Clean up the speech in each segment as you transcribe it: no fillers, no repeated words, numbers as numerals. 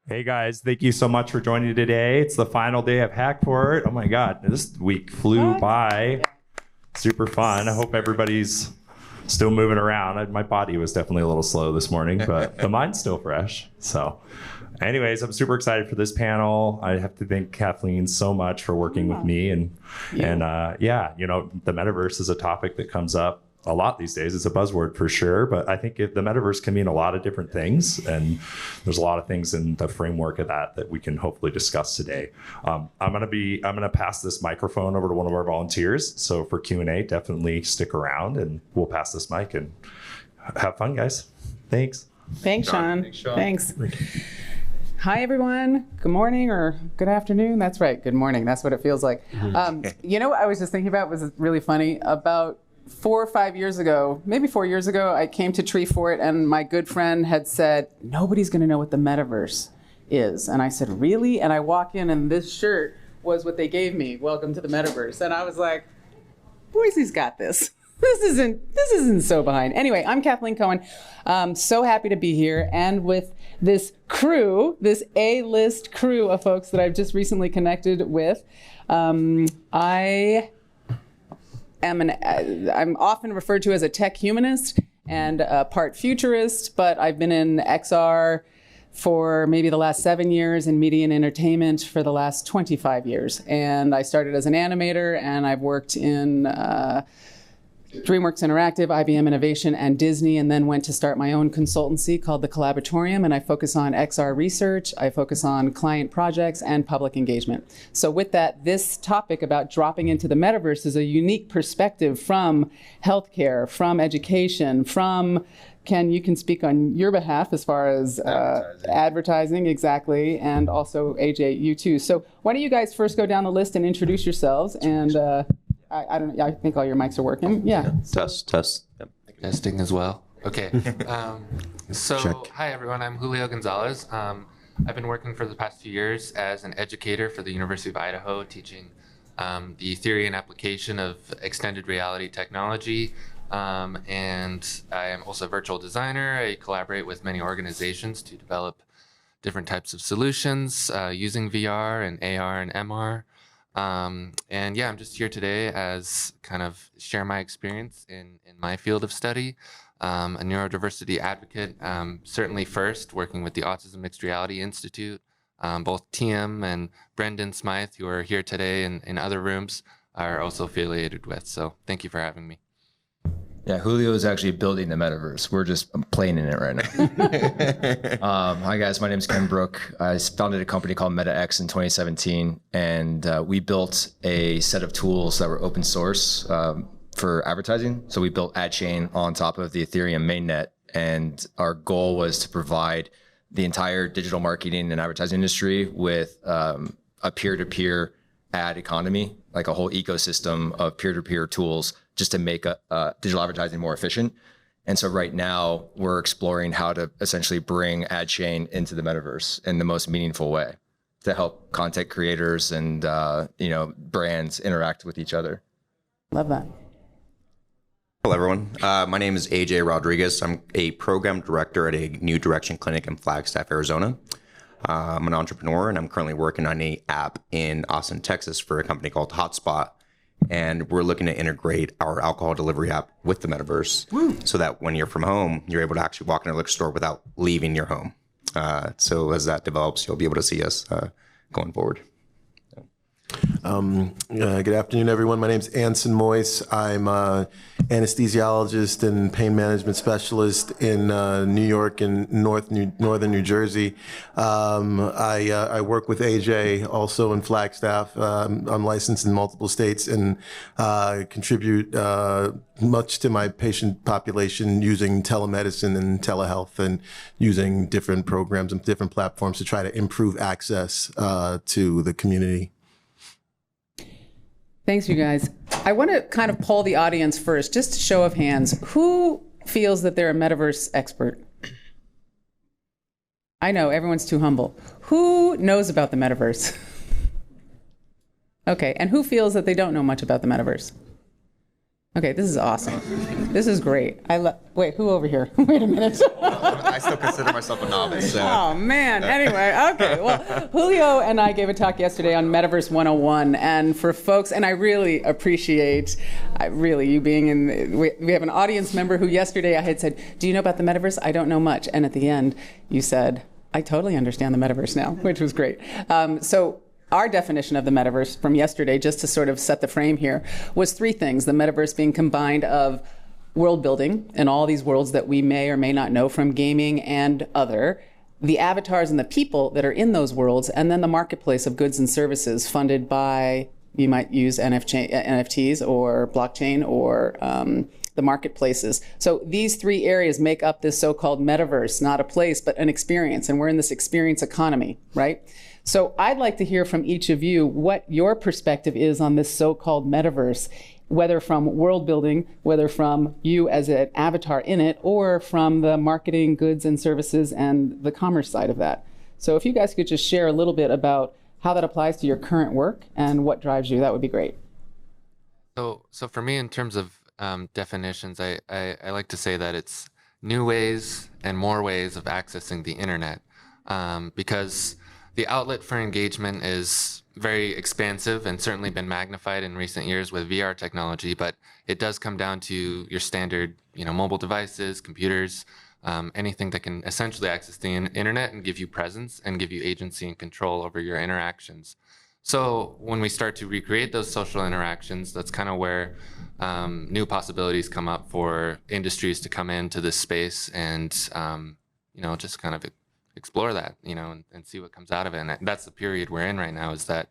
Hey guys, thank you so much for joining today. It's the final day of Hackport. Oh my God, this week flew by. Super fun. I hope everybody's still moving around. My body was definitely a little slow this morning, but the mind's still fresh. So anyways, I'm super excited for this panel. I have to thank Kathleen so much for working with me. The metaverse is a topic that comes up a lot these days. It's a buzzword for sure, but I think the metaverse can mean a lot of different things, and there's a lot of things in the framework of that we can hopefully discuss today. I'm gonna pass this microphone over to one of our volunteers. So for Q&A, definitely stick around, and we'll pass this mic and have fun, guys. Thanks. Thanks, Sean. Thanks. Hi, everyone. Good morning or good afternoon. That's right. Good morning. That's what it feels like. What I was just thinking about was really funny. About 4 or 5 years ago, maybe 4 years ago, I came to Tree Fort and my good friend had said, nobody's going to know what the metaverse is. And I said, really? And I walk in and this shirt was what they gave me. Welcome to the metaverse. And I was like, Boise's got this. This isn't so behind. Anyway, I'm Kathleen Cohen. So happy to be here and with this crew, this A-list crew of folks that I've just recently connected with. I'm often referred to as a tech humanist and a part futurist, but I've been in XR for maybe the last 7 years and media and entertainment for the last 25 years. And I started as an animator, and I've worked in DreamWorks Interactive, IBM Innovation, and Disney, and then went to start my own consultancy called The Collaboratorium, and I focus on XR research, I focus on client projects, and public engagement. So with that, this topic about dropping into the metaverse is a unique perspective from healthcare, from education, from Ken, you can speak on your behalf as far as advertising, exactly, and also AJ, you too. So why don't you guys first go down the list and introduce yourselves, and I think all your mics are working. Yeah. Test. Yep. Testing as well. Okay. Check. Hi everyone. I'm Julio Gonzalez. I've been working for the past few years as an educator for the University of Idaho, teaching the theory and application of extended reality technology. And I am also a virtual designer. I collaborate with many organizations to develop different types of solutions using VR and AR and MR. I'm just here today as kind of share my experience in my field of study. A neurodiversity advocate, certainly first working with the Autism Mixed Reality Institute. Both TM and Brendan Smythe, who are here today in other rooms, are also affiliated with. So thank you for having me. Yeah, Julio is actually building the metaverse. We're just playing in it right now. Hi guys, my name is Ken Brook. I founded a company called MetaX in 2017, and we built a set of tools that were open source for advertising. So we built AdChain on top of the Ethereum mainnet, and our goal was to provide the entire digital marketing and advertising industry with a peer-to-peer ad economy, like a whole ecosystem of peer-to-peer tools just to make digital advertising more efficient. And so right now we're exploring how to essentially bring AdChain into the metaverse in the most meaningful way to help content creators and brands interact with each other. Love that. Hello, everyone. My name is AJ Rodriguez. I'm a program director at a New Direction clinic in Flagstaff, Arizona. I'm an entrepreneur, and I'm currently working on an app in Austin, Texas for a company called Hotspot. And we're looking to integrate our alcohol delivery app with the metaverse so that when you're from home, you're able to actually walk in a liquor store without leaving your home. So as that develops, you'll be able to see us going forward. Good afternoon, everyone. My name is Anson Moyce. I'm an anesthesiologist and pain management specialist in New York and northern New Jersey. I work with AJ also in Flagstaff. I'm licensed in multiple states and contribute much to my patient population using telemedicine and telehealth and using different programs and different platforms to try to improve access to the community. Thanks, you guys. I want to kind of poll the audience first, just a show of hands. Who feels that they're a metaverse expert? I know, everyone's too humble. Who knows about the Okay, this is awesome. This is great. Wait, who over here? Wait a minute. I still consider myself a novice. So. Oh, man. Anyway, okay. Well, Julio and I gave a talk yesterday on Metaverse 101. And for folks, and I really appreciate, you being in, we have an audience member who yesterday I had said, do you know about the Metaverse? I don't know much. And at the end, you said, I totally understand the Metaverse now, which was great. So our definition of the Metaverse from yesterday, just to sort of set the frame here, was three things. The Metaverse being combined of world building and all these worlds that we may or may not know from gaming and other, the avatars and the people that are in those worlds, and then the marketplace of goods and services funded by, you might use NFTs or blockchain or the marketplaces. So these three areas make up this so-called metaverse, not a place, but an experience. And we're in this experience economy, right? So I'd like to hear from each of you what your perspective is on this so-called metaverse, whether from world building, whether from you as an avatar in it, or from the marketing, goods and services and the commerce side of that. So if you guys could just share a little bit about how that applies to your current work and what drives you, that would be great. So for me, in terms of definitions, I like to say that it's new ways and more ways of accessing the internet, because the outlet for engagement is very expansive and certainly been magnified in recent years with VR technology, but it does come down to your standard, mobile devices, computers, anything that can essentially access the internet and give you presence and give you agency and control over your interactions. So when we start to recreate those social interactions, that's kind of where new possibilities come up for industries to come into this space and, just kind of explore that, and see what comes out of it. And that's the period we're in right now, is that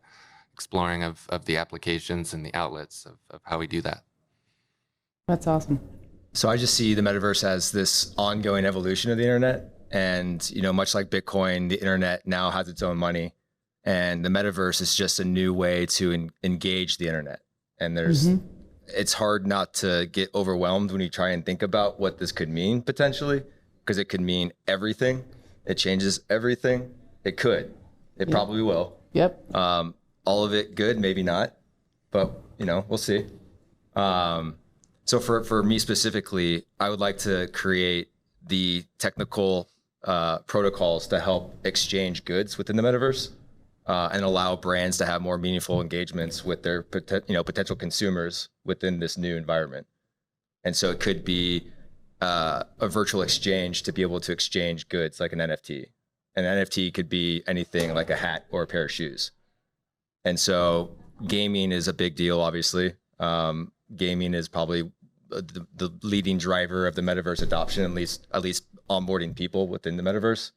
exploring of the applications and the outlets of how we do that. That's awesome. So I just see the metaverse as this ongoing evolution of the internet. And, much like Bitcoin, the internet now has its own money. And the metaverse is just a new way to engage the internet. And it's hard not to get overwhelmed when you try and think about what this could mean potentially, because it could mean everything. It changes everything. It could. It probably will. Yep. All of it good, maybe not, but we'll see. So for me specifically, I would like to create the technical protocols to help exchange goods within the metaverse and allow brands to have more meaningful engagements with their potential consumers within this new environment. And so it could be a virtual exchange to be able to exchange goods like an NFT. An NFT could be anything like a hat or a pair of shoes. And so gaming is a big deal, obviously. Gaming is probably the leading driver of the metaverse adoption, at least onboarding people within the metaverse.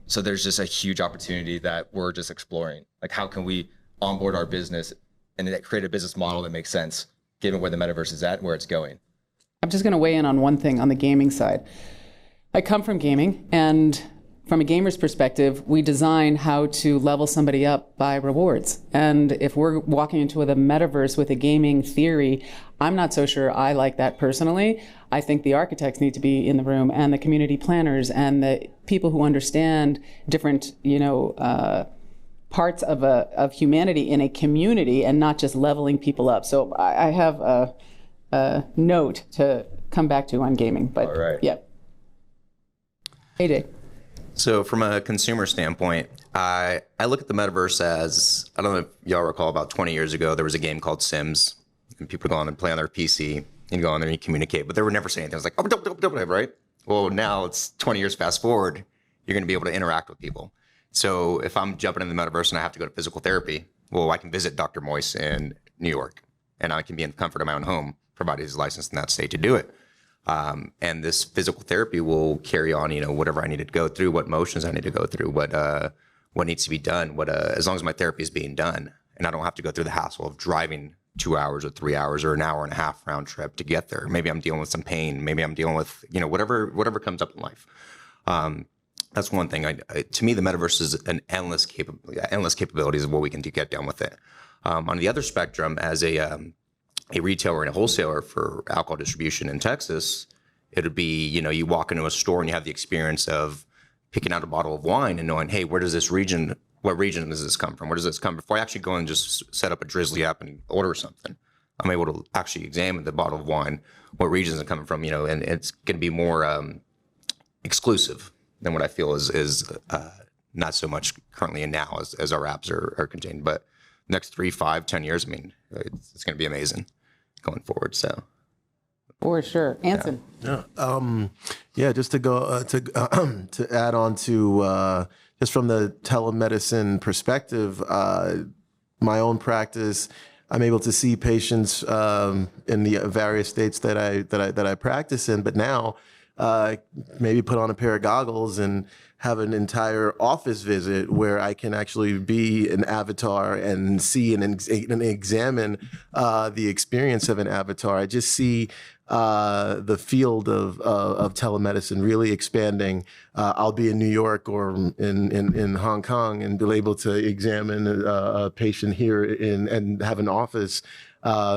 So there's just a huge opportunity that we're just exploring. Like, how can we onboard our business and create a business model that makes sense given where the metaverse is at and where it's going? I'm just going to weigh in on one thing on the gaming side. I come from gaming, and from a gamer's perspective, we design how to level somebody up by rewards. And if we're walking into the metaverse with a gaming theory, I'm not so sure I like that personally. I think the architects need to be in the room, and the community planners, and the people who understand different, parts of humanity in a community, and not just leveling people up. So I have a note to come back to on gaming, but all right. Yeah. AJ. So from a consumer standpoint, I look at the metaverse as, I don't know if y'all recall, about 20 years ago, there was a game called Sims, and people go on and play on their PC and go on there and communicate, but they would never say anything. It was like, oh, right? Well, now it's 20 years fast forward, you're going to be able to interact with people. So if I'm jumping in the metaverse and I have to go to physical therapy, well, I can visit Dr. Moyce in New York, and I can be in the comfort of my own home, provided he's licensed in that state to do it. And this physical therapy will carry on, whatever I need to go through, what motions I need to go through, what needs to be done, as long as my therapy is being done, and I don't have to go through the hassle of driving 2 hours or 3 hours or an hour and a half round trip to get there. Maybe I'm dealing with some pain. Maybe I'm dealing with, whatever comes up in life. That's one thing. To me, the metaverse is an endless capabilities of what we can get done with it. On the other spectrum, as a retailer and a wholesaler for alcohol distribution in Texas, it would be, you walk into a store and you have the experience of picking out a bottle of wine and knowing, hey, what region does this come from? Where does this come? Before I actually go and just set up a Drizzly app and order something, I'm able to actually examine the bottle of wine, what regions it's coming from, and it's going to be more exclusive than what I feel is not so much currently and now as our apps are contained. But next 3, 5, 10 years, I mean, it's going to be amazing going forward. So. For sure. Anson. Yeah, just to go to add on to just from the telemedicine perspective, my own practice, I'm able to see patients in the various states that I practice in, but now maybe put on a pair of goggles and have an entire office visit where I can actually be an avatar and see and examine the experience of an avatar. I just see the field of telemedicine really expanding. I'll be in New York or in Hong Kong and be able to examine a patient here and have an office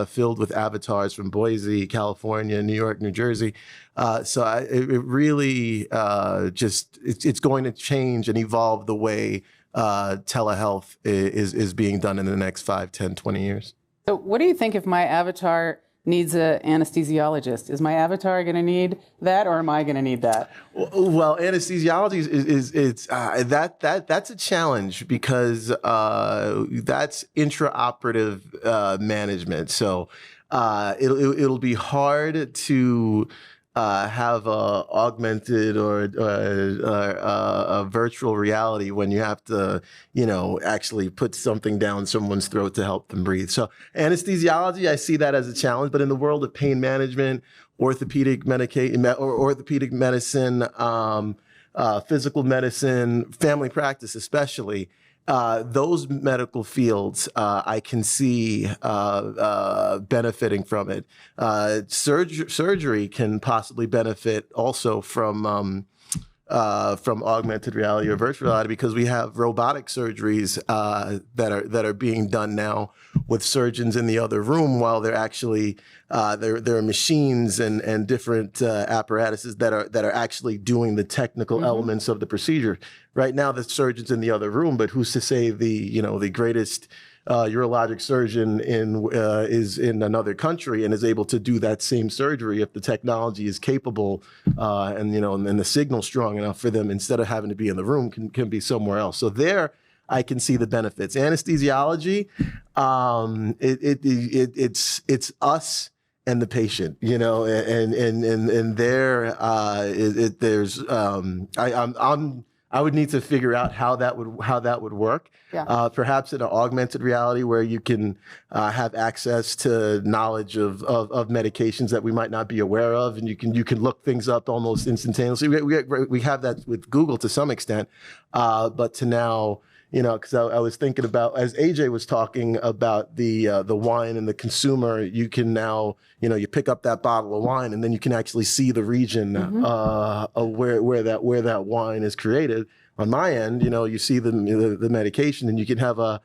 filled with avatars from Boise, California, New York, New Jersey. It really it's going to change and evolve the way telehealth is being done in the next 5, 10, 20 years. So what do you think if my avatar needs an anesthesiologist? Is my avatar going to need that, or am I going to need that? Well, anesthesiology that's a challenge because that's intraoperative management. So it'll be hard to have a augmented or a virtual reality when you have to, actually put something down someone's throat to help them breathe. So anesthesiology, I see that as a challenge, but in the world of pain management, orthopedic medicine, physical medicine, family practice especially, those medical fields, I can see benefiting from it. Surgery can possibly benefit also from augmented reality or virtual reality because we have robotic surgeries that are being done now with surgeons in the other room while they're actually there are machines and different apparatuses that are actually doing the technical elements of the procedure. Right now, the surgeon's in the other room, but who's to say the greatest urologic surgeon is in another country and is able to do that same surgery if the technology is capable and the signal strong enough for them, instead of having to be in the room, can be somewhere else. So there I can see the benefits. Anesthesiology, it's us and the patient, and there's I would need to figure out how that would work. Yeah. Perhaps in an augmented reality where you can have access to knowledge of medications that we might not be aware of, and you can look things up almost instantaneously. We have that with Google to some extent, but to now, because I was thinking about, as AJ was talking about the wine and the consumer, you can now, you pick up that bottle of wine and then you can actually see the region of where that wine is created. On my end, you see the medication, and you can have a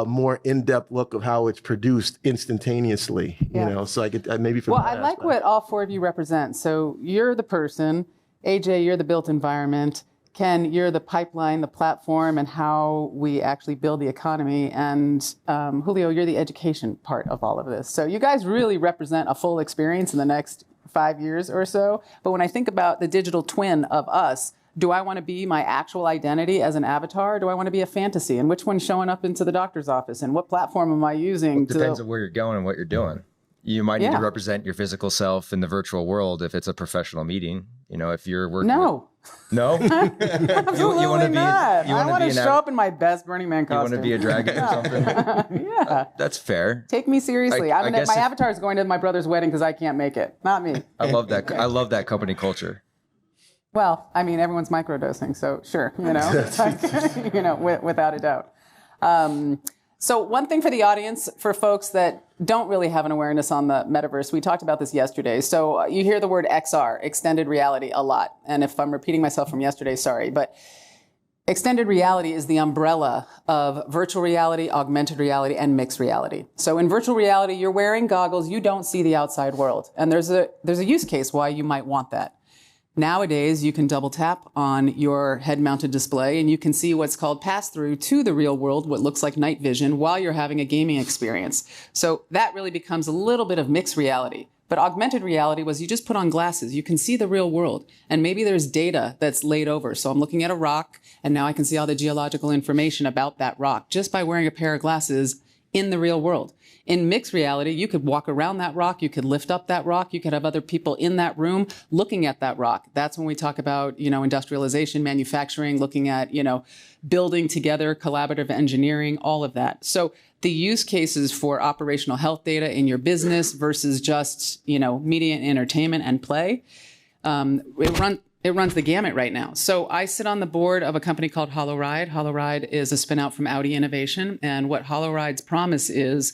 more in-depth look of how it's produced instantaneously. Yeah. So I could maybe from Well, I like what all four of you represent. So you're the person, AJ, you're the built environment. Ken, you're the pipeline, the platform, and how we actually build the economy. And Julio, you're the education part of all of this. So you guys really represent a full experience in the next 5 years or so. But when I think about the digital twin of us, do I want to be my actual identity as an avatar? Or do I want to be a fantasy? And which one's showing up into the doctor's office? And what platform am I using? It depends on where you're going and what you're doing. You might need to represent your physical self in the virtual world if it's a professional meeting. If you're working. No. No? Absolutely you want to be not. I want to show up in my best Burning Man costume. You want to be a dragon or something? Yeah. That's fair. Take me seriously. I guess my avatar is going to my brother's wedding because I can't make it. Not me. I love that. I love that company culture. Well, everyone's microdosing, so sure, without a doubt. So one thing for the audience, for folks that don't really have an awareness on the metaverse, we talked about this yesterday. So you hear the word XR, extended reality, a lot. And if I'm repeating myself from yesterday, sorry. But extended reality is the umbrella of virtual reality, augmented reality, and mixed reality. So in virtual reality, you're wearing goggles, you don't see the outside world. And there's a use case why you might want that. Nowadays, you can double tap on your head-mounted display and you can see what's called pass-through to the real world, what looks like night vision, while you're having a gaming experience. So that really becomes a little bit of mixed reality. But augmented reality was you just put on glasses. You can see the real world. And maybe there's data that's laid over. So I'm looking at a rock, and now I can see all the geological information about that rock just by wearing a pair of glasses in the real world. In mixed reality, you could walk around that rock, you could lift up that rock, you could have other people in that room looking at that rock. That's when we talk about, industrialization, manufacturing, looking at, building together, collaborative engineering, all of that. So the use cases for operational health data in your business versus just, media and entertainment and play, it runs the gamut right now. So I sit on the board of a company called HoloRide. HoloRide is a spin out from Audi Innovation. And what HoloRide's promise is,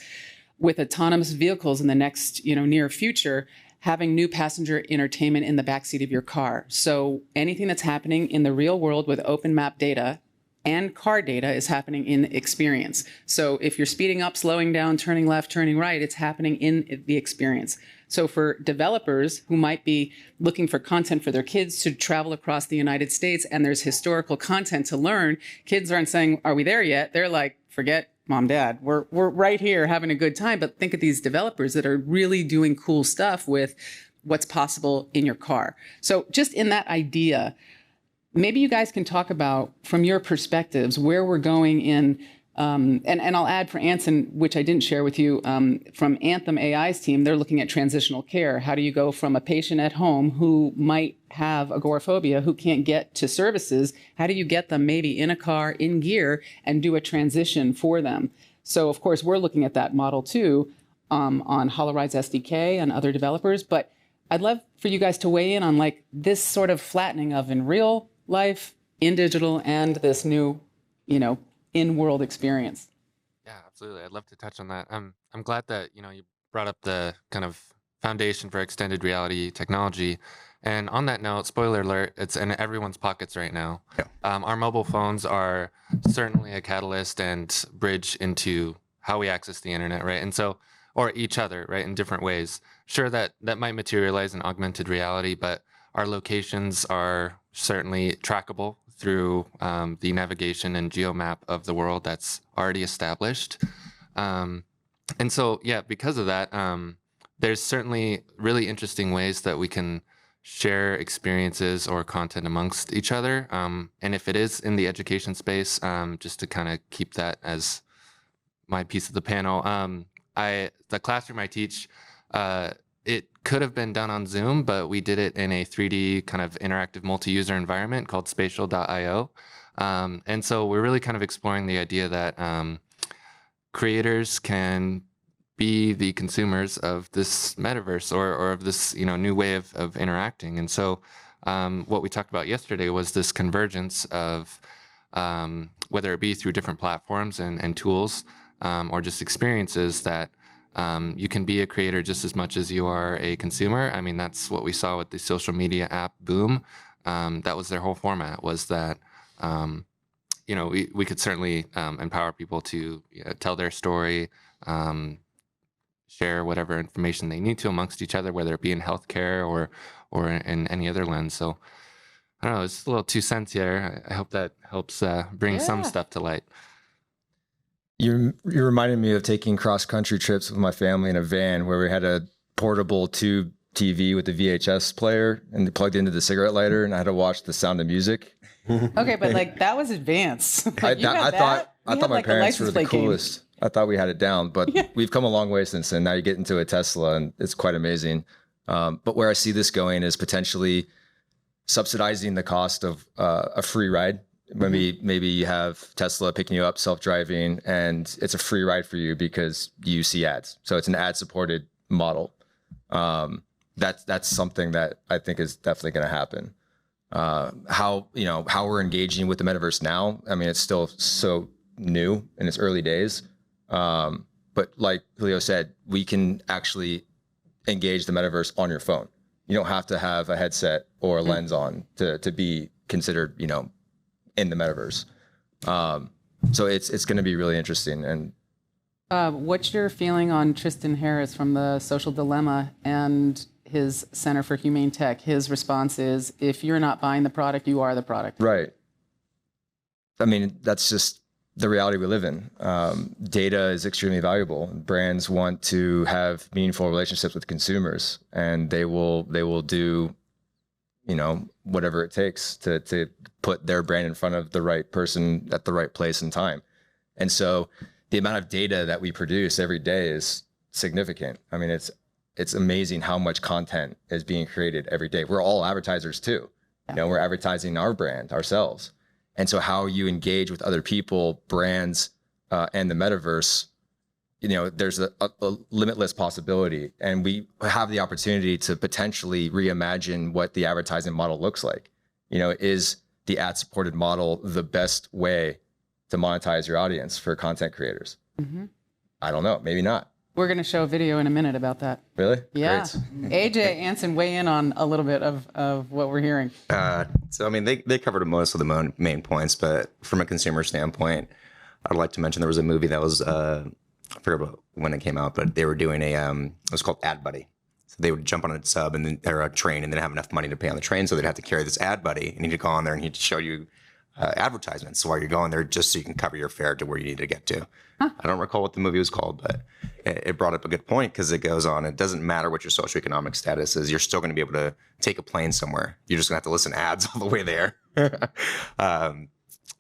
with autonomous vehicles in the next, near future, having new passenger entertainment in the backseat of your car. So anything that's happening in the real world with open map data and car data is happening in experience. So if you're speeding up, slowing down, turning left, turning right, it's happening in the experience. So for developers who might be looking for content for their kids to travel across the United States and there's historical content to learn, kids aren't saying, are we there yet? They're like, forget Mom, Dad, we're right here having a good time. But think of these developers that are really doing cool stuff with what's possible in your car. So just in that idea, maybe you guys can talk about, from your perspectives, where we're going in. And I'll add for Anson, which I didn't share with you, from Anthem AI's team, they're looking at transitional care. How do you go from a patient at home who might have agoraphobia, who can't get to services? How do you get them maybe in a car, in gear, and do a transition for them? So, of course, we're looking at that model too, on HoloRide's SDK and other developers. But I'd love for you guys to weigh in on like this sort of flattening of in real life, in digital, and this new, in-world experience. Yeah, absolutely. I'd love to touch on that. I'm glad that you brought up the kind of foundation for extended reality technology. And on that note, spoiler alert, it's in everyone's pockets right now. Yeah. Our mobile phones are certainly a catalyst and bridge into how we access the internet, right? And so, or each other, right, in different ways. Sure, that might materialize in augmented reality, but our locations are certainly trackable through the navigation and geomap of the world that's already established. And so, yeah, because of that, there's certainly really interesting ways that we can share experiences or content amongst each other. And if it is in the education space, just to kind of keep that as my piece of the panel, the classroom I teach, it could have been done on Zoom, but we did it in a 3D kind of interactive multi-user environment called spatial.io. And so we're really kind of exploring the idea that creators can be the consumers of this metaverse or of this new way of interacting. And so what we talked about yesterday was this convergence of whether it be through different platforms and tools or just experiences that you can be a creator just as much as you are a consumer. I mean, that's what we saw with the social media app boom. That was their whole format, was that, we could certainly empower people to tell their story, share whatever information they need to amongst each other, whether it be in healthcare or in any other lens. So I don't know, it's a little 2 cents here. I hope that helps bring some stuff to light. You reminded me of taking cross-country trips with my family in a van where we had a portable tube TV with the VHS player and plugged into the cigarette lighter, and I had to watch The Sound of Music. Okay, but like that was advanced. I thought my parents were the coolest. Game. I thought we had it down, but we've come a long way since then. Now you get into a Tesla, and it's quite amazing. But where I see this going is potentially subsidizing the cost of a free ride. Maybe you have Tesla picking you up, self-driving, and it's a free ride for you because you see ads. So it's an ad-supported model. That's something that I think is definitely going to happen. How we're engaging with the metaverse now. I mean, it's still so new in its early days. But like Julio said, we can actually engage the metaverse on your phone. You don't have to have a headset or a lens on to be considered, in the metaverse. So it's going to be really interesting. And what's your feeling on Tristan Harris from The Social Dilemma and his Center for Humane Tech, his response is, if you're not buying the product, you are the product. Right. I mean, that's just the reality we live in. Data is extremely valuable. Brands want to have meaningful relationships with consumers, and they will do, whatever it takes to put their brand in front of the right person at the right place and time. And so the amount of data that we produce every day is significant. I mean, it's amazing how much content is being created every day. We're all advertisers too. We're advertising our brand ourselves. And so how you engage with other people, brands, and the metaverse, there's a limitless possibility. And we have the opportunity to potentially reimagine what the advertising model looks like. Is the ad-supported model the best way to monetize your audience for content creators? Mm-hmm. I don't know. Maybe not. We're going to show a video in a minute about that. Really? Yeah. Great. AJ, Anson, weigh in on a little bit of what we're hearing. So, I mean, they covered most of the main points, but from a consumer standpoint, I'd like to mention there was a movie that was, I forget about when it came out, but they were doing it was called Ad Buddy. So they would jump on a sub and then, or a train and then have enough money to pay on the train. So they'd have to carry this Ad Buddy and he'd go on there and he'd show you advertisements while you're going there just so you can cover your fare to where you need to get to. Huh. I don't recall what the movie was called, but it brought up a good point because it goes on. It doesn't matter what your socioeconomic status is. You're still going to be able to take a plane somewhere. You're just going to have to listen to ads all the way there.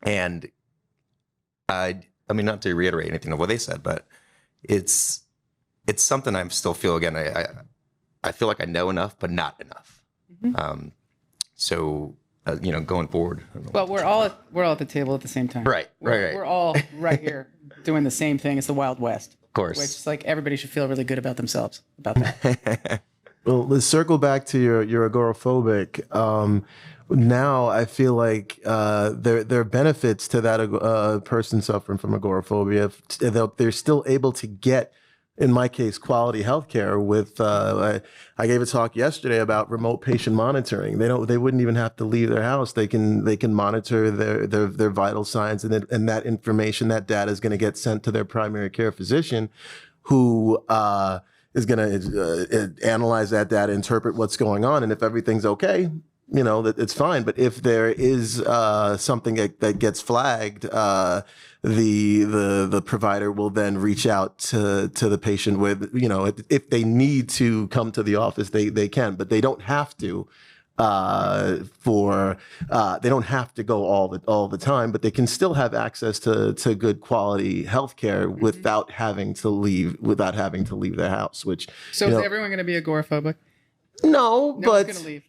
And I mean, not to reiterate anything of what they said, but it's something I still feel, again, I feel like I know enough, but not enough. Mm-hmm. Going forward. Well, we're all at the table at the same time. Right. We're all right here doing the same thing. It's the Wild West. Of course. Which is like everybody should feel really good about themselves about that. Well, let's circle back to your agoraphobic. Now I feel like there are benefits to that person suffering from agoraphobia. They're still able to get, in my case, quality healthcare with. I gave a talk yesterday about remote patient monitoring. They wouldn't even have to leave their house. They can monitor their vital signs, and that information, that data is going to get sent to their primary care physician, who is going to analyze that data, interpret what's going on, and if everything's okay, that it's fine. But if there is something that gets flagged, the provider will then reach out to the patient with, if they need to come to the office, they can, but they don't have to. They don't have to go all the time, but they can still have access to good quality healthcare mm-hmm. without having to leave their house. Which so is everyone going to be agoraphobic? No, but going to leave.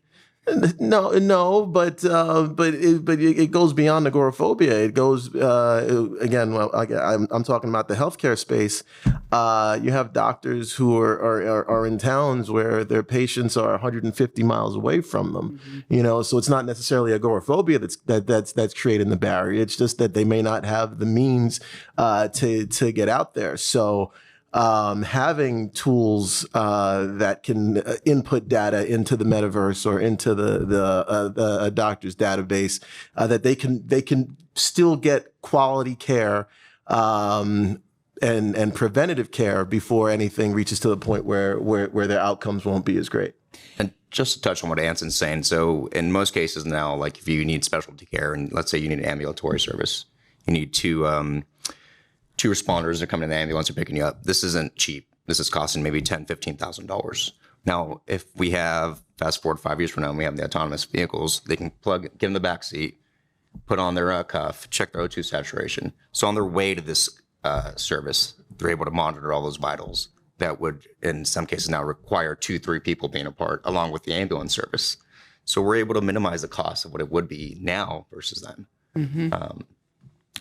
No, but it goes beyond agoraphobia. It goes again. Well, I'm talking about the healthcare space. You have doctors who are in towns where their patients are 150 miles away from them. Mm-hmm. So it's not necessarily agoraphobia that's creating the barrier. It's just that they may not have the means to get out there. So. Having tools that can input data into the metaverse or into the doctor's database, that they can still get quality care and preventative care before anything reaches to the point where their outcomes won't be as great. And just to touch on what Anson's saying, so in most cases now, like if you need specialty care, and let's say you need an ambulatory service, you need two responders are coming in the ambulance or picking you up. This isn't cheap. This is costing maybe $10,000, $15,000. Now, if we have, fast forward 5 years from now, and we have the autonomous vehicles, they can get in the back seat, put on their cuff, check their O2 saturation. So on their way to this service, they're able to monitor all those vitals that would, in some cases now, require 2-3 people being apart, along with the ambulance service. So we're able to minimize the cost of what it would be now versus then. Mm-hmm.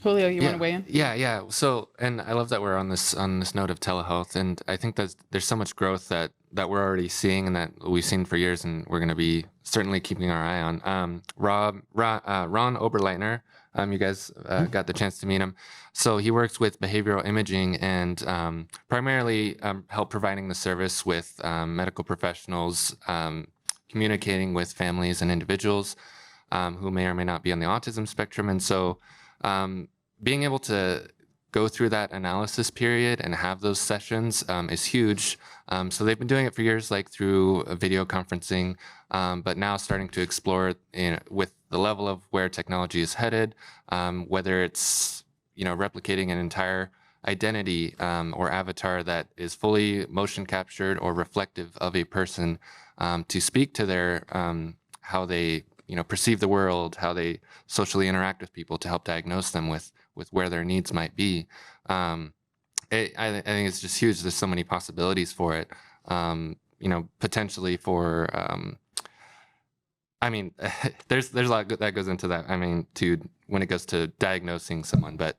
Julio, you want to weigh in? Yeah. So, and I love that we're on this note of telehealth, and I think that there's so much growth that we're already seeing and that we've seen for years, and we're going to be certainly keeping our eye on. Ron Oberleitner, you guys got the chance to meet him. So he works with behavioral imaging and primarily help providing the service with medical professionals, communicating with families and individuals who may or may not be on the autism spectrum, and so. Being able to go through that analysis period and have those sessions is huge. So they've been doing it for years, like through video conferencing, but now starting to explore with the level of where technology is headed, whether it's replicating an entire identity or avatar that is fully motion captured or reflective of a person to speak to their how they perceive the world, how they socially interact with people, to help diagnose them with where their needs might be. I think it's just huge. There's so many possibilities for it. Potentially for there's a lot that goes into that. When it goes to diagnosing someone, but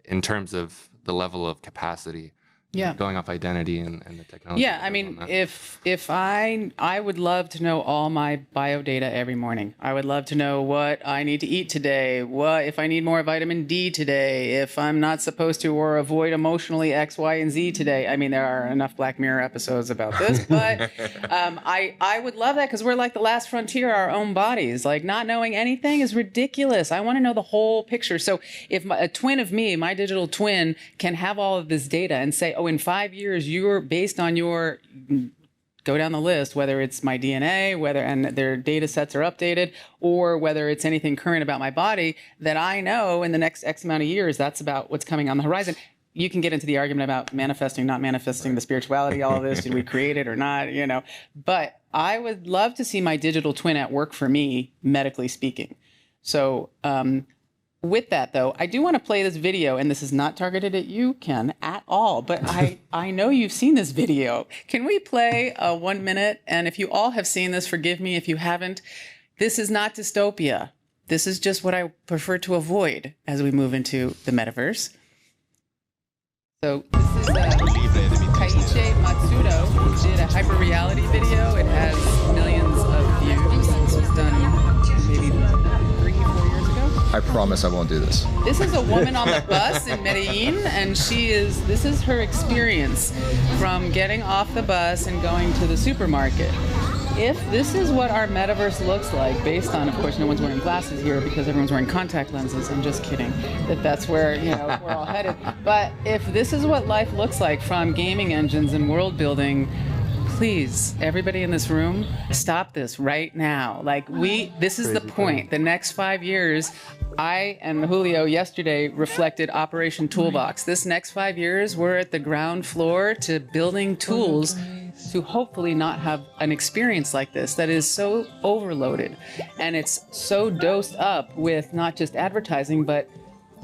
in terms of the level of capacity, going off identity and the technology. Yeah, if I would love to know all my bio data every morning. I would love to know what I need to eat today, what if I need more vitamin D today, if I'm not supposed to or avoid emotionally X, Y, and Z today. There are enough Black Mirror episodes about this, but I would love that, because we're like the last frontier, our own bodies. Like, not knowing anything is ridiculous. I want to know the whole picture. So if a twin of me, my digital twin, can have all of this data and say, oh, in 5 years, you're based on your, go down the list, whether it's my DNA, and their data sets are updated, or whether it's anything current about my body, that I know in the next X amount of years, that's about what's coming on the horizon. You can get into the argument about manifesting, not manifesting, the spirituality, all of this, did we create it or not, But I would love to see my digital twin at work for me, medically speaking. So, with that, though, I do want to play this video, and this is not targeted at you, Ken, at all, but I know you've seen this video. Can we play 1 minute? And if you all have seen this, forgive me if you haven't. This is not dystopia. This is just what I prefer to avoid as we move into the metaverse. So this is Kaiichi Matsudo, who did a hyper-reality video. It has millions of views. This was done maybe 3-4 years ago. I promise I won't do this. This is a woman on the bus in Medellin, and this is her experience from getting off the bus and going to the supermarket. If this is what our metaverse looks like, based on, of course, no one's wearing glasses here because everyone's wearing contact lenses. I'm just kidding. That's where, we're all headed. But if this is what life looks like from gaming engines and world building, please, everybody in this room, stop this right now. This is the point. The next 5 years, I and Julio yesterday reflected Operation Toolbox. This next 5 years, we're at the ground floor to building tools to hopefully not have an experience like this that is so overloaded. And it's so dosed up with not just advertising, but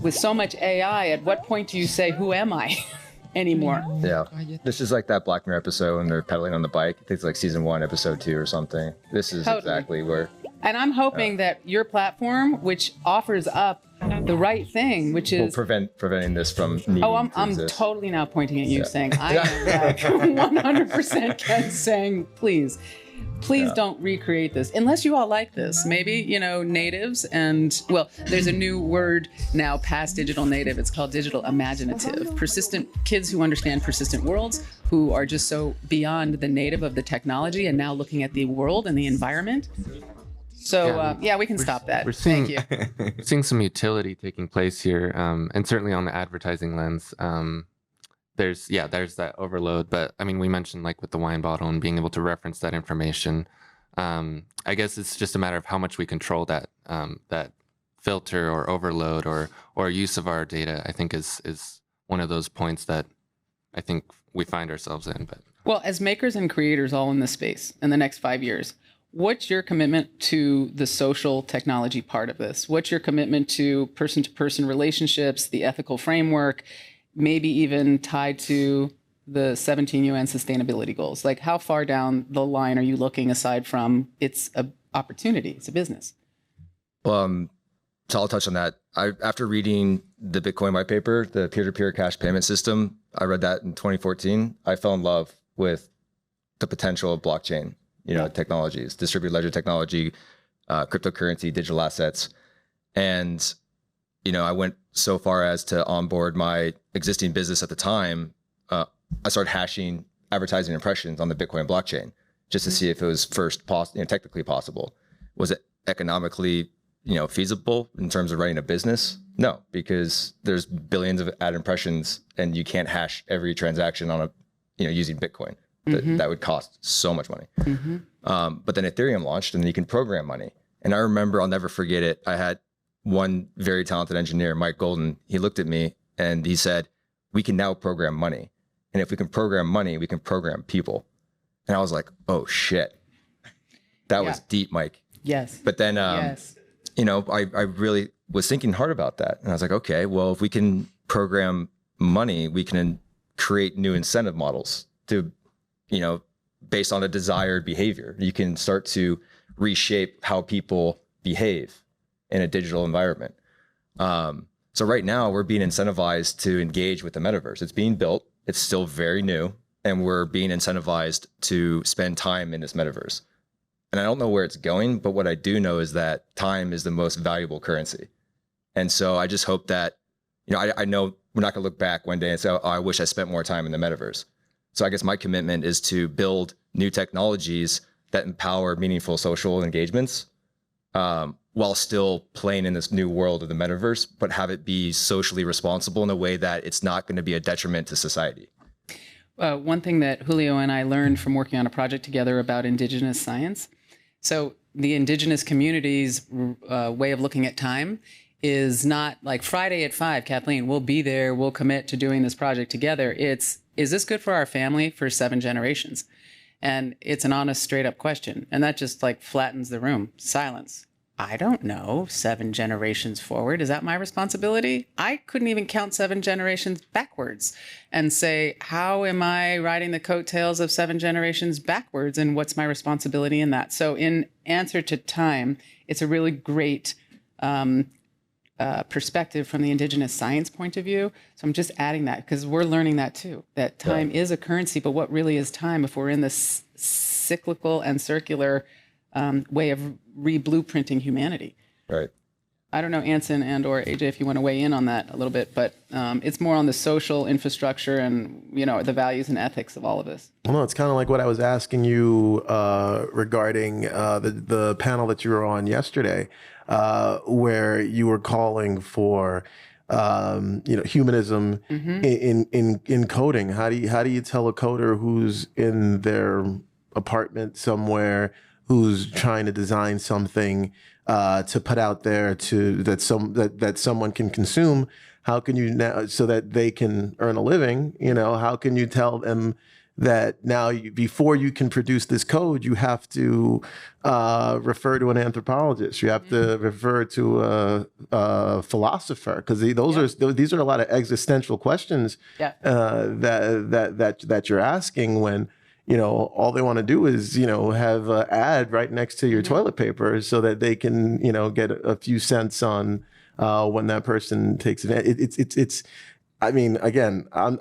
with so much AI. At what point do you say, who am I? Anymore. Yeah. This is like that Black Mirror episode when they're pedaling on the bike. I think it's like season 1, episode 2 or something. This is exactly where. And I'm hoping that your platform, which offers up the right thing, which is preventing this from needing I'm totally now pointing at you, saying I am like 100% Ken saying, please don't recreate this unless you all like this. Maybe, natives and, well, there's a new word now past digital native. It's called digital imaginative. Persistent kids who understand persistent worlds, who are just so beyond the native of the technology and now looking at the world and the environment. So, we can stop that. Thank you. We're seeing some utility taking place here, and certainly on the advertising lens. There's that overload, but we mentioned like with the wine bottle and being able to reference that information. I guess it's just a matter of how much we control that that filter or overload or use of our data. I think is one of those points that I think we find ourselves in. But well, as makers and creators all in this space in the next 5 years, what's your commitment to the social technology part of this? What's your commitment to person-to-person relationships, the ethical framework? Maybe even tied to the 17 UN sustainability goals. Like, how far down the line are you looking aside from it's an opportunity, it's a business? So I'll touch on that. After reading the Bitcoin white paper, the peer-to-peer cash payment system, I read that in 2014. I fell in love with the potential of blockchain, technologies, distributed ledger technology, cryptocurrency, digital assets. And I went so far as to onboard my existing business at the time. I started hashing advertising impressions on the Bitcoin blockchain just to see if it was technically possible. Was it economically, feasible in terms of running a business? No, because there's billions of ad impressions and you can't hash every transaction on using Bitcoin. That would cost so much money. But then Ethereum launched and you can program money. And I remember, I'll never forget it. I had one very talented engineer, Mike Golden. He looked at me and he said, we can now program money. And if we can program money, we can program people. And I was like, oh shit. That was deep, Mike. Yes. But then, yes. I really was thinking hard about that. And I was like, okay, well, if we can program money, we can create new incentive models to, based on a desired behavior. You can start to reshape how people behave in a digital environment. So right now we're being incentivized to engage with the metaverse. It's being built. It's still very new. And we're being incentivized to spend time in this metaverse. And I don't know where it's going, but what I do know is that time is the most valuable currency. And so I just hope that, I know we're not going to look back one day and say, oh, I wish I spent more time in the metaverse. So I guess my commitment is to build new technologies that empower meaningful social engagements while still playing in this new world of the metaverse, but have it be socially responsible in a way that it's not going to be a detriment to society. One thing that Julio and I learned from working on a project together about indigenous science. So the indigenous community's way of looking at time is not like Friday at 5, Kathleen, we'll be there, we'll commit to doing this project together. It's, is this good for our family for 7 generations? And it's an honest, straight up question. And that just like flattens the room. Silence. I don't know. 7 generations forward. Is that my responsibility? I couldn't even count 7 generations backwards and say, how am I riding the coattails of 7 generations backwards? And what's my responsibility in that? So in answer to time, it's a really great perspective from the indigenous science point of view. So I'm just adding that because we're learning that too, that time is a currency, but what really is time if we're in this cyclical and circular way of re-blueprinting humanity? Right. I don't know, Anson and or AJ, if you want to weigh in on that a little bit, but it's more on the social infrastructure and, the values and ethics of all of this. Well, no, it's kind of like what I was asking you regarding the panel that you were on yesterday, where you were calling for humanism in coding. How do you tell a coder who's in their apartment somewhere, who's trying to design something to put out there that someone can consume? How can you now, so that they can earn a living? How can you tell them that now before you can produce this code, you have to refer to an anthropologist, you have to refer to a philosopher, because these are a lot of existential questions that you're asking when all they want to do is have an ad right next to your toilet paper so that they can get a few cents on when that person takes it. It's I mean, again, I'm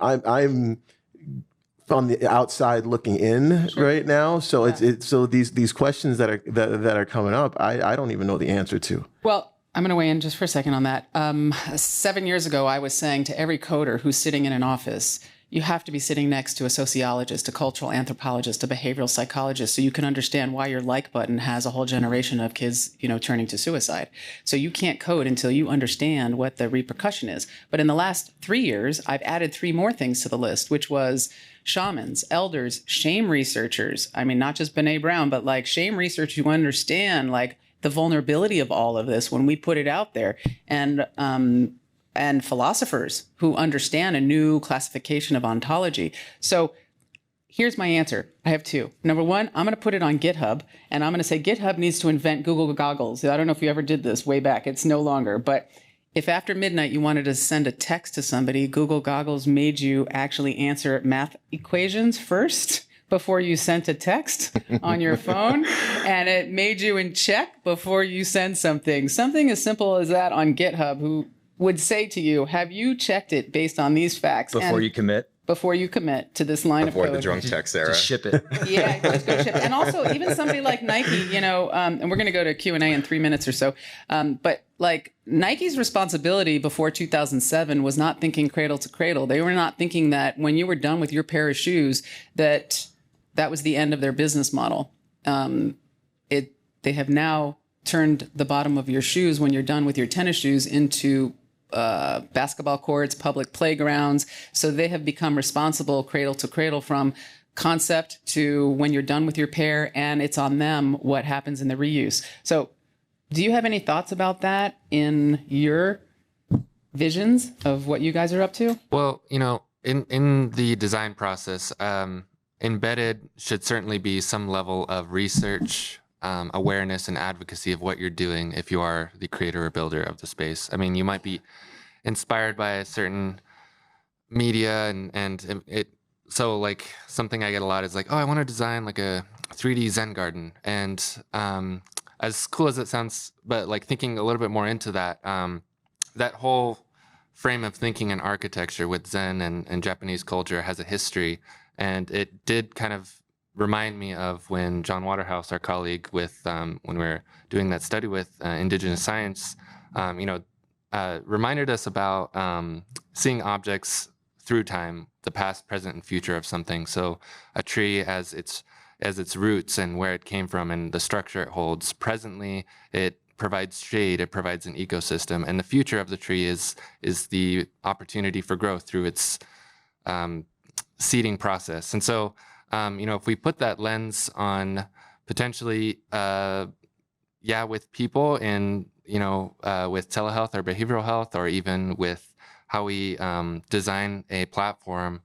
on the outside looking in right now. So so these questions that are coming up, I don't even know the answer to. Well, I'm going to weigh in just for a second on that. 7 years ago, I was saying to every coder who's sitting in an office, you have to be sitting next to a sociologist, a cultural anthropologist, a behavioral psychologist, so you can understand why your like button has a whole generation of kids, turning to suicide. So you can't code until you understand what the repercussion is. But in the last 3 years, I've added 3 more things to the list, which was shamans, elders, shame researchers. I mean, not just Brene Brown, but like shame researchers who understand like the vulnerability of all of this when we put it out there. And philosophers who understand a new classification of ontology. So here's my answer. I have 2. Number 1, I'm going to put it on GitHub, and I'm going to say GitHub needs to invent Google Goggles. I don't know if you ever did this way back. It's no longer. But if after midnight you wanted to send a text to somebody, Google Goggles made you actually answer math equations first before you sent a text on your phone, and it made you in check before you send something. Something as simple as that on GitHub, who would say to you, have you checked it based on these facts? Before you commit? Before you commit to this line of code. Before the drunk text era. Just ship it. Yeah, just go ship it. And also, even somebody like Nike, and we're going to go to Q&A in 3 minutes or so, but like Nike's responsibility before 2007 was not thinking cradle to cradle. They were not thinking that when you were done with your pair of shoes, that was the end of their business model. They have now turned the bottom of your shoes when you're done with your tennis shoes into basketball courts, public playgrounds. So they have become responsible cradle to cradle from concept to when you're done with your pair, and it's on them what happens in the reuse. So do you have any thoughts about that in your visions of what you guys are up to? Well, in the design process, embedded should certainly be some level of research, awareness, and advocacy of what you're doing if you are the creator or builder of the space. I mean, you might be inspired by a certain media and it. So like something I get a lot is like, oh, I want to design like a 3D Zen garden. And as cool as it sounds, but like thinking a little bit more into that, that whole frame of thinking and architecture with Zen and Japanese culture has a history. And it did kind of remind me of when John Waterhouse, our colleague with, when we were doing that study with indigenous science, reminded us about seeing objects through time, the past, present, and future of something. So a tree as its roots and where it came from and the structure it holds. Presently, it provides shade, it provides an ecosystem, and the future of the tree is the opportunity for growth through its seeding process. And so, if we put that lens on potentially, with people in, with telehealth or behavioral health, or even with how we design a platform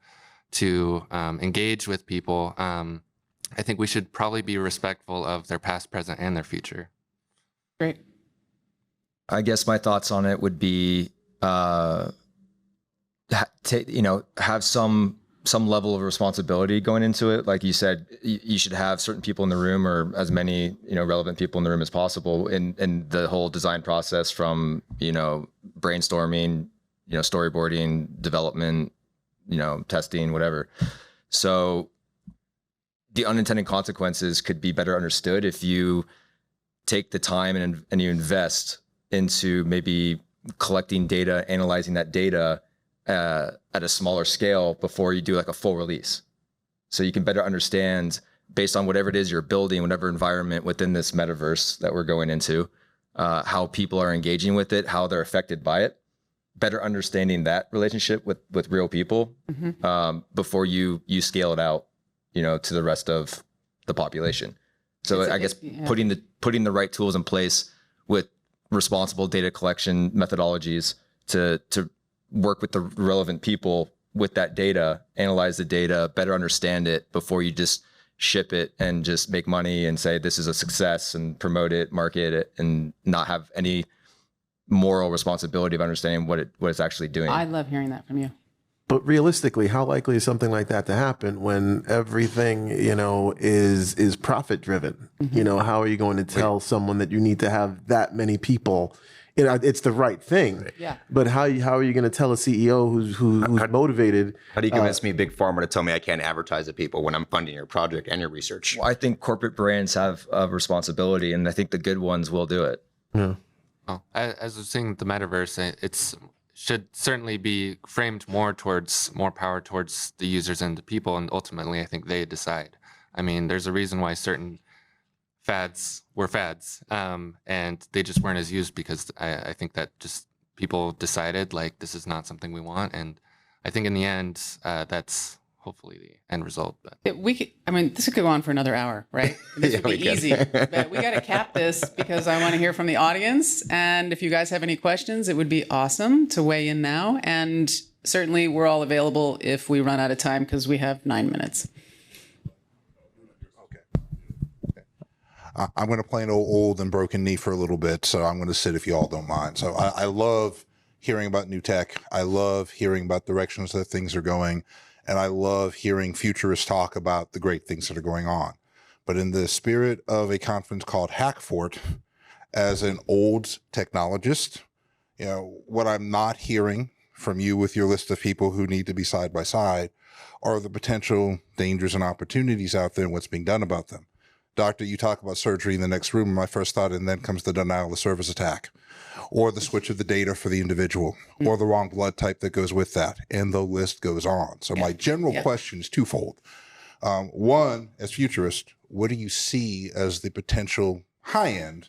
to engage with people, I think we should probably be respectful of their past, present, and their future. Great. I guess my thoughts on it would be, have some level of responsibility going into it. Like you said, you should have certain people in the room, or as many relevant people in the room as possible in the whole design process, from brainstorming, storyboarding, development, testing, whatever. So the unintended consequences could be better understood if you take the time and you invest into maybe collecting data, analyzing that data at a smaller scale before you do like a full release. So you can better understand, based on whatever it is you're building, whatever environment within this metaverse that we're going into, how people are engaging with it, how they're affected by it. Better understanding that relationship with real people before you scale it out, to the rest of the population. So I guess putting the right tools in place with responsible data collection methodologies to work with the relevant people with that data, analyze the data, better understand it before you just ship it and just make money and say this is a success and promote it, market it, and not have any moral responsibility of understanding what it's actually doing. I love hearing that from you. But realistically, how likely is something like that to happen when everything, is profit driven? How are you going to tell someone that you need to have that many people? It's the right thing. Yeah. But how are you going to tell a CEO who's motivated? How do you convince me, big pharma, to tell me I can't advertise to people when I'm funding your project and your research? Well, I think corporate brands have a responsibility, and I think the good ones will do it. Yeah. Well, as I was saying, the metaverse, it should certainly be framed more power towards the users and the people, and ultimately, I think they decide. I mean, there's a reason why certain fads were fads, and they just weren't as used because I think that just people decided like this is not something we want, and I think in the end, that's hopefully the end result. But this could go on for another hour, right? This would be easy. But we got to cap this because I want to hear from the audience. And if you guys have any questions, it would be awesome to weigh in now. And certainly we're all available if we run out of time because we have 9 minutes. Okay. I'm going to play an old and broken knee for a little bit, so I'm going to sit if you all don't mind. So I love hearing about new tech. I love hearing about directions that things are going. And I love hearing futurists talk about the great things that are going on. But in the spirit of a conference called Hackfort, as an old technologist, what I'm not hearing from you with your list of people who need to be side by side are the potential dangers and opportunities out there and what's being done about them. Doctor, you talk about surgery in the next room, and my first thought, and then comes the denial of service attack, or the switch of the data for the individual, or the wrong blood type that goes with that, and the list goes on. So my general question is twofold. One, as futurist, what do you see as the potential high end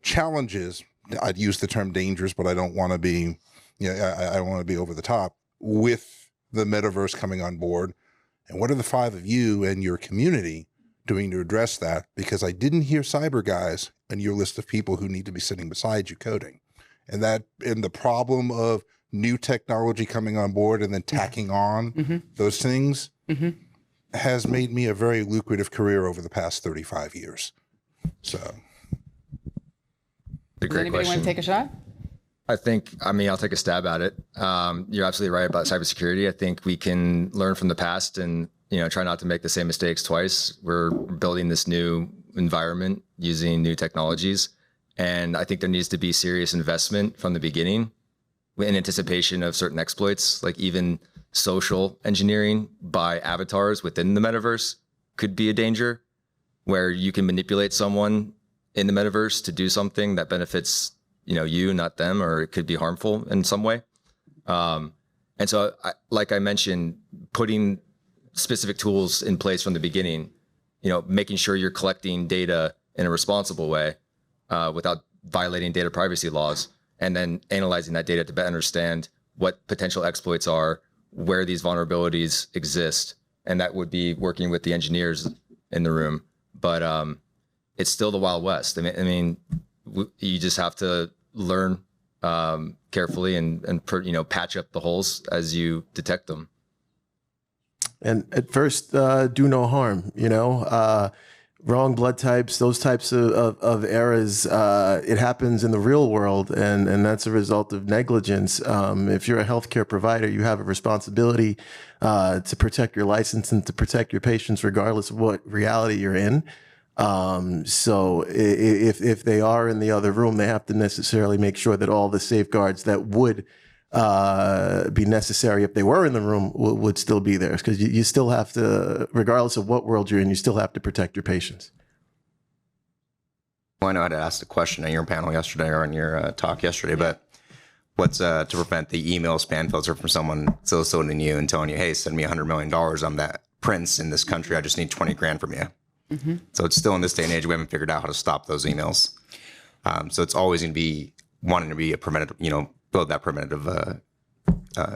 challenges. I'd use the term dangerous, but I don't want to be, I don't want to be over the top with the metaverse coming on board. And what are the 5 of you and your community doing to address that? Because I didn't hear cyber guys in your list of people who need to be sitting beside you coding. And the problem of new technology coming on board and then tacking on those things has made me a very lucrative career over the past 35 years. So. A great Anybody question. want to take a shot? I'll take a stab at it. You're absolutely right about cybersecurity. I think we can learn from the past and, try not to make the same mistakes twice. We're building this new environment using new technologies. And I think there needs to be serious investment from the beginning in anticipation of certain exploits, like even social engineering by avatars within the metaverse could be a danger, where you can manipulate someone in the metaverse to do something that benefits, you, not them, or it could be harmful in some way. And so, like I mentioned, putting specific tools in place from the beginning, making sure you're collecting data in a responsible way without violating data privacy laws, and then analyzing that data to better understand what potential exploits are, where these vulnerabilities exist. And that would be working with the engineers in the room. But it's still the Wild West. You just have to learn carefully and patch up the holes as you detect them. And at first, do no harm, wrong blood types, those types of errors, it happens in the real world, and that's a result of negligence. If you're a healthcare provider, you have a responsibility to protect your license and to protect your patients regardless of what reality you're in. So if they are in the other room, they have to necessarily make sure that all the safeguards that would be necessary if they were in the room would still be there, because you still have to, regardless of what world you're in, you still have to protect your patients. Well, I know I had asked a question on your panel yesterday or on your talk yesterday, but what's to prevent the email spam filter from someone soliciting you and telling you, hey, send me $100 million. I'm that prince in this country. I just need 20 grand from you. So it's still in this day and age, we haven't figured out how to stop those emails. So it's always going to be wanting to be a preventative, build that preventative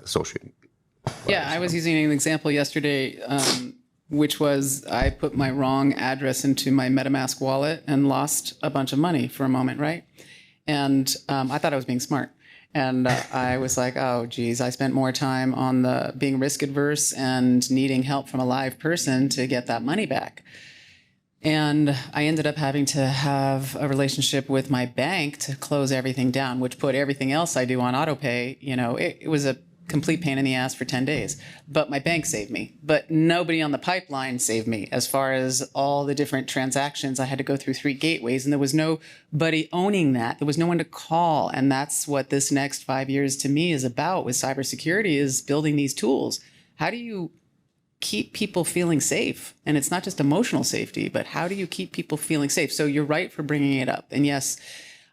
social. Yeah, I was using an example yesterday, which was I put my wrong address into my MetaMask wallet and lost a bunch of money for a moment, right? And I thought I was being smart. And I was like, oh, geez, I spent more time on the being risk adverse and needing help from a live person to get that money back. And I ended up having to have a relationship with my bank to close everything down, which put everything else I do on autopay. It was a complete pain in the ass for 10 days. But my bank saved me. But nobody on the pipeline saved me as far as all the different transactions. I had to go through 3 gateways, and there was nobody owning that. There was no one to call. And that's what this next 5 years to me is about with cybersecurity, is building these tools. How do you keep people feeling safe? And it's not just emotional safety, but how do you keep people feeling safe? So you're right for bringing it up. And yes,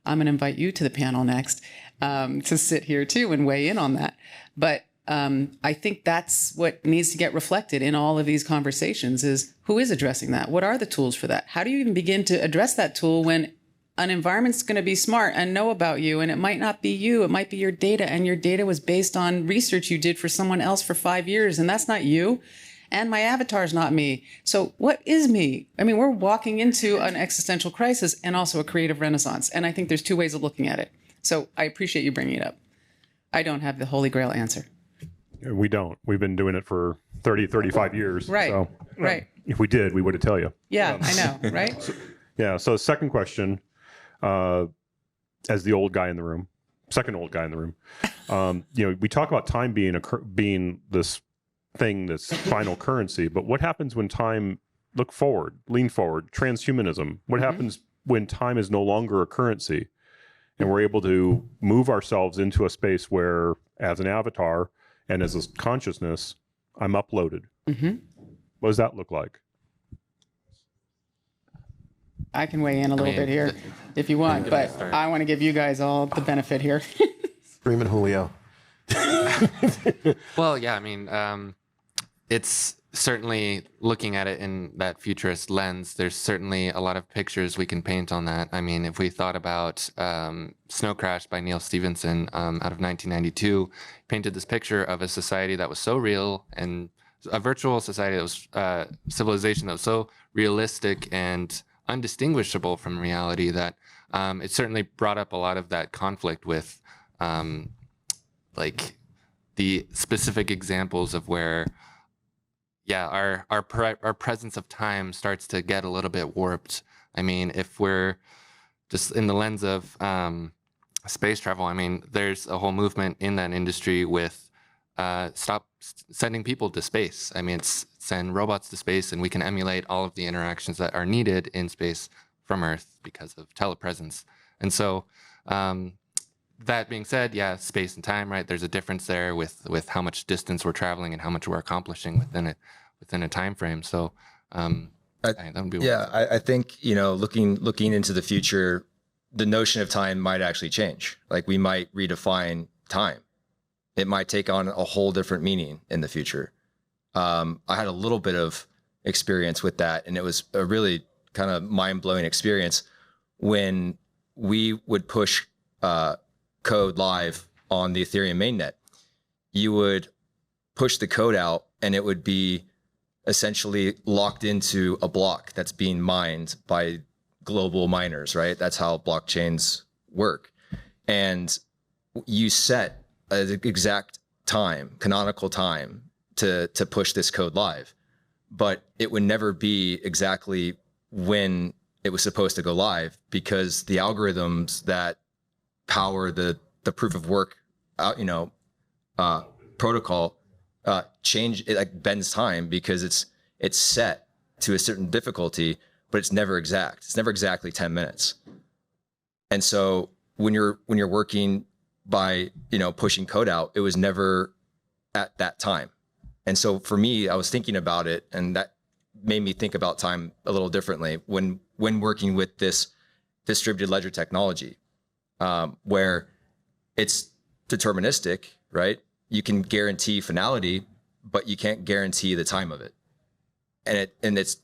I'm going to invite you to the panel next to sit here too and weigh in on that. But I think that's what needs to get reflected in all of these conversations, is who is addressing that? What are the tools for that? How do you even begin to address that tool when an environment's going to be smart and know about you, and it might not be you, it might be your data, and your data was based on research you did for someone else for 5 years, and that's not you. And my avatar is not me. So what is me? We're walking into an existential crisis and also a creative renaissance. And I think there's 2 ways of looking at it. So I appreciate you bringing it up. I don't have the holy grail answer. We don't. We've been doing it for 30, 35 years. Right. So, right. If we did, we would tell you. Yeah, I know. Right. So the second question, as the old guy in the room, second old guy in the room, we talk about time being this thing, this final currency, but what happens when time, lean forward, transhumanism, what happens when time is no longer a currency and we're able to move ourselves into a space where, as an avatar and as a consciousness, I'm uploaded? What does that look like? I can weigh in a little bit here if you want, but I want to give you guys all the benefit here. Screaming Julio. Well, yeah, it's certainly looking at it in that futurist lens, there's certainly a lot of pictures we can paint on that. I mean, if we thought about Snow Crash by Neil Stephenson out of 1992, painted this picture of a society that was so real, and a virtual society that was civilization that was so realistic and undistinguishable from reality that it certainly brought up a lot of that conflict with like the specific examples of where our presence of time starts to get a little bit warped. I mean, if we're just in the lens of space travel, I mean, there's a whole movement in that industry with stop sending people to space. I mean, it's send robots to space, and we can emulate all of the interactions that are needed in space from Earth because of telepresence. And so that being said, yeah, space and time, right? There's a difference there with how much distance we're traveling and how much we're accomplishing within a time frame. So that would be I think, you know, looking into the future, the notion of time might actually change. Like, we might redefine time. It might take on a whole different meaning in the future. I had a little bit of experience with that, and it was a really kind of mind-blowing experience when we would push code live on the Ethereum mainnet. You would push the code out, and it would be essentially locked into a block that's being mined by global miners, right? That's how blockchains work. And you set an exact time, canonical time, to push this code live, but it would never be exactly when it was supposed to go live, because the algorithms that power the proof of work protocol change. It like bends time because it's set to a certain difficulty, but it's never exact. It's never exactly 10 minutes. And so when you're working by, you know, pushing code out, it was never at that time. And so for me, I was thinking about it, and that made me think about time a little differently when working with this distributed ledger technology, where it's deterministic, right? You can guarantee finality, but you can't guarantee the time of it. And it's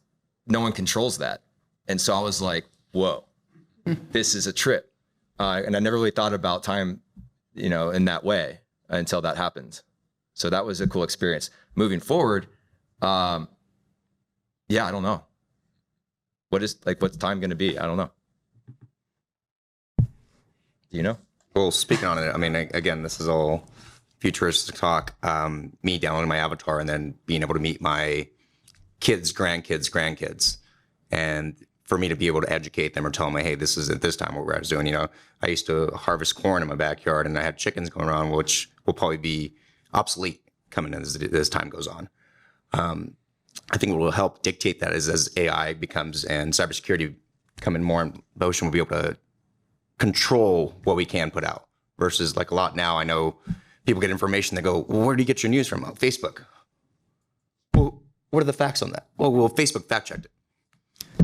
no one controls that. And so I was like, whoa, this is a trip. And I never really thought about time, you know, in that way until that happened. So that was a cool experience. Moving forward, I don't know. What's time going to be? I don't know. Do you know? Well, speaking on it, I mean, again, this is all futuristic talk. Me downloading my avatar and then being able to meet my kids, grandkids. And for me to be able to educate them or tell them, hey, this is at this time what I was doing. You know, I used to harvest corn in my backyard, and I had chickens going around, which will probably be obsolete coming in as time goes on. I think what will help dictate that is as AI becomes and cybersecurity becoming more in motion, we'll be able to control what we can put out versus like a lot now. I know people get information, they go, well, where do you get your news from? Oh, Facebook. Well, what are the facts on that? Well, Facebook fact checked it.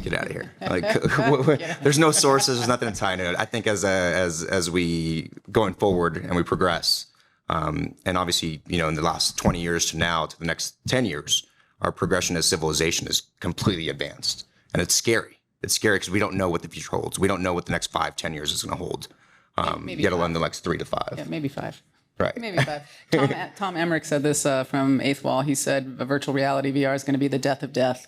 Get out of here. Like, there's no sources, there's nothing to tie into it. I think as we going forward and we progress, and obviously, you know, in the last 20 years to now to the next 10 years, our progression as civilization is completely advanced. And it's scary. It's scary because we don't know what the future holds. We don't know what the next 5-10 years is going to hold. Yet alone the next 3 to 5. Yeah, maybe 5. Right. Maybe 5. Tom Emmerich said this from Eighth Wall. He said, virtual reality VR is going to be the death of death.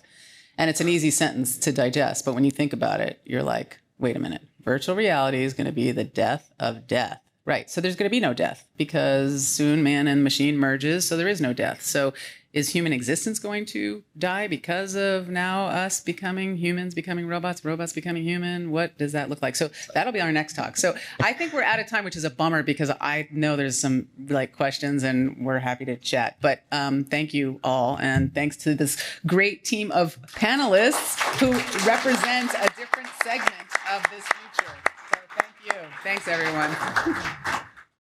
And it's an easy sentence to digest. But when you think about it, you're like, wait a minute. Virtual reality is going to be the death of death. Right. So there's going to be no death because soon man and machine merges. So there is no death. So is human existence going to die because of now us becoming humans, becoming robots, robots becoming human? What does that look like? So that'll be our next talk. So I think we're out of time, which is a bummer because I know there's some like questions and we're happy to chat. But thank you all. And thanks to this great team of panelists who represent a different segment of this future. So thank you. Thanks, everyone.